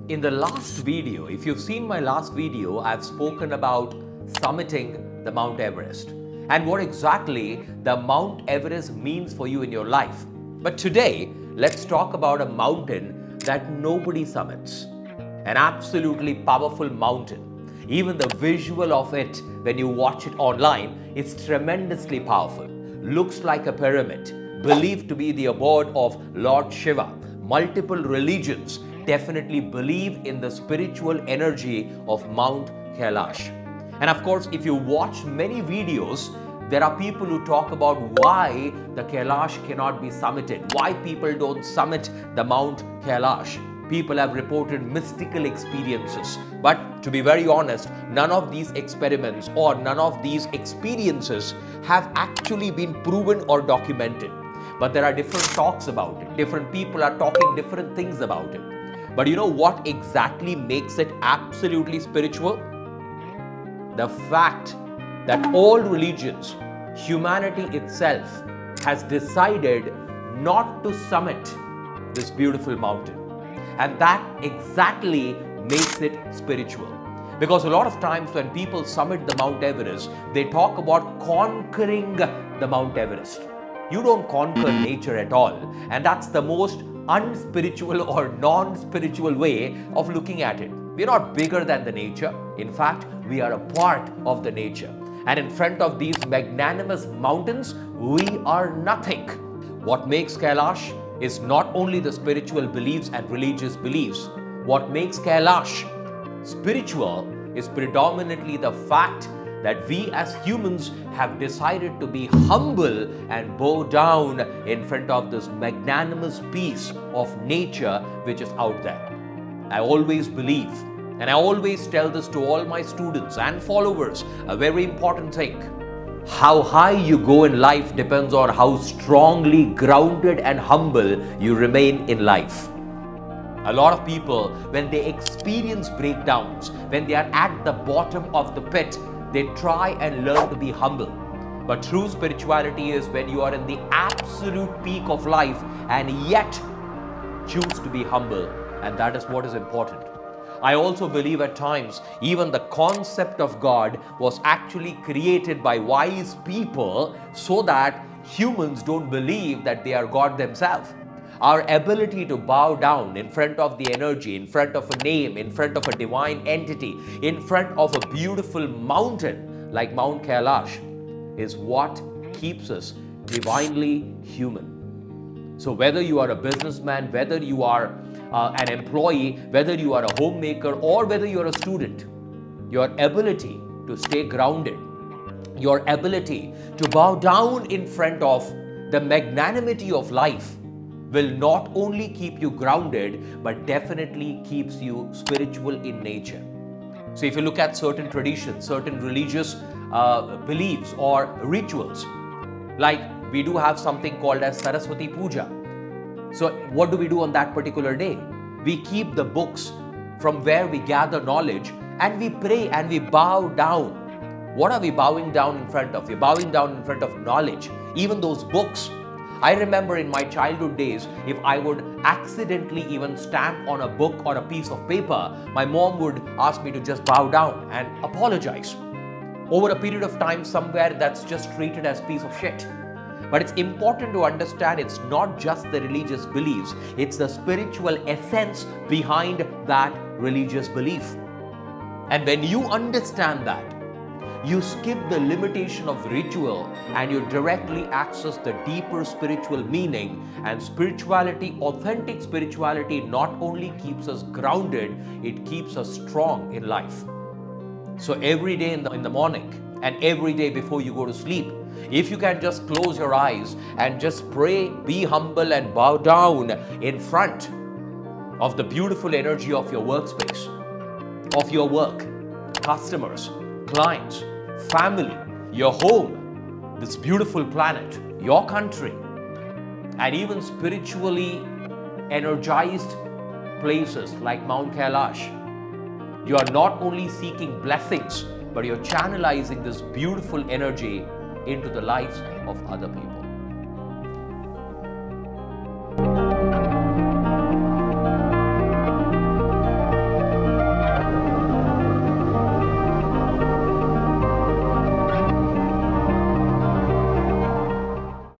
In the last video, if you've seen my last video, I've spoken about summiting the Mount Everest and what exactly the Mount Everest means for you in your life. But today, let's talk about a mountain that nobody summits. An absolutely powerful mountain. Even the visual of it, when you watch it online, is tremendously powerful. Looks like a pyramid, believed to be the abode of Lord Shiva. Multiple religions definitely believe in the spiritual energy of Mount Kailash. And of course, if you watch many videos, there are people who talk about why the Kailash cannot be summited, why people don't summit the Mount Kailash. People have reported mystical experiences. But to be very honest, none of these experiments or none of these experiences have actually been proven or documented. But there are different talks about it. Different people are talking different things about it. But you know what exactly makes it absolutely spiritual? The fact that all religions, humanity itself, has decided not to summit this beautiful mountain. And that exactly makes it spiritual. Because a lot of times when people summit the Mount Everest, they talk about conquering the Mount Everest. You don't conquer nature at all. And that's the most unspiritual or non-spiritual way of looking at it. We're not bigger than the nature. In fact, we are a part of the nature. And in front of these magnanimous mountains, we are nothing. What makes Kailash is not only the spiritual beliefs and religious beliefs. What makes Kailash spiritual is predominantly the fact that we as humans have decided to be humble and bow down in front of this magnanimous piece of nature which is out there. I always believe, and I always tell this to all my students and followers, a very important thing. How high you go in life depends on how strongly grounded and humble you remain in life. A lot of people, when they experience breakdowns, when they are at the bottom of the pit, they try and learn to be humble. But true spirituality is when you are in the absolute peak of life and yet choose to be humble. And that is what is important. I also believe at times even the concept of God was actually created by wise people so that humans don't believe that they are God themselves. Our ability to bow down in front of the energy, in front of a name, in front of a divine entity, in front of a beautiful mountain like Mount Kailash is what keeps us divinely human. So whether you are a businessman, whether you are an employee, whether you are a homemaker, or whether you are a student, your ability to stay grounded, your ability to bow down in front of the magnanimity of life will not only keep you grounded, but definitely keeps you spiritual in nature. So if you look at certain traditions, certain religious beliefs or rituals, like we do have something called as Saraswati Puja. So what do we do on that particular day? We keep the books from where we gather knowledge and we pray and we bow down. What are we bowing down in front of? We're bowing down in front of knowledge, even those books. I remember in my childhood days, if I would accidentally even stamp on a book or a piece of paper, my mom would ask me to just bow down and apologize. Over a period of time, somewhere that's just treated as piece of shit. But it's important to understand it's not just the religious beliefs, it's the spiritual essence behind that religious belief. And when you understand that, you skip the limitation of ritual and you directly access the deeper spiritual meaning. And spirituality, authentic spirituality, not only keeps us grounded, it keeps us strong in life. So every day in the morning and every day before you go to sleep, if you can just close your eyes and just pray, be humble and bow down in front of the beautiful energy of your workspace, of your work, customers, clients, family, your home, this beautiful planet, your country, and even spiritually energized places like Mount Kailash, you are not only seeking blessings, but you're channelizing this beautiful energy into the lives of other people.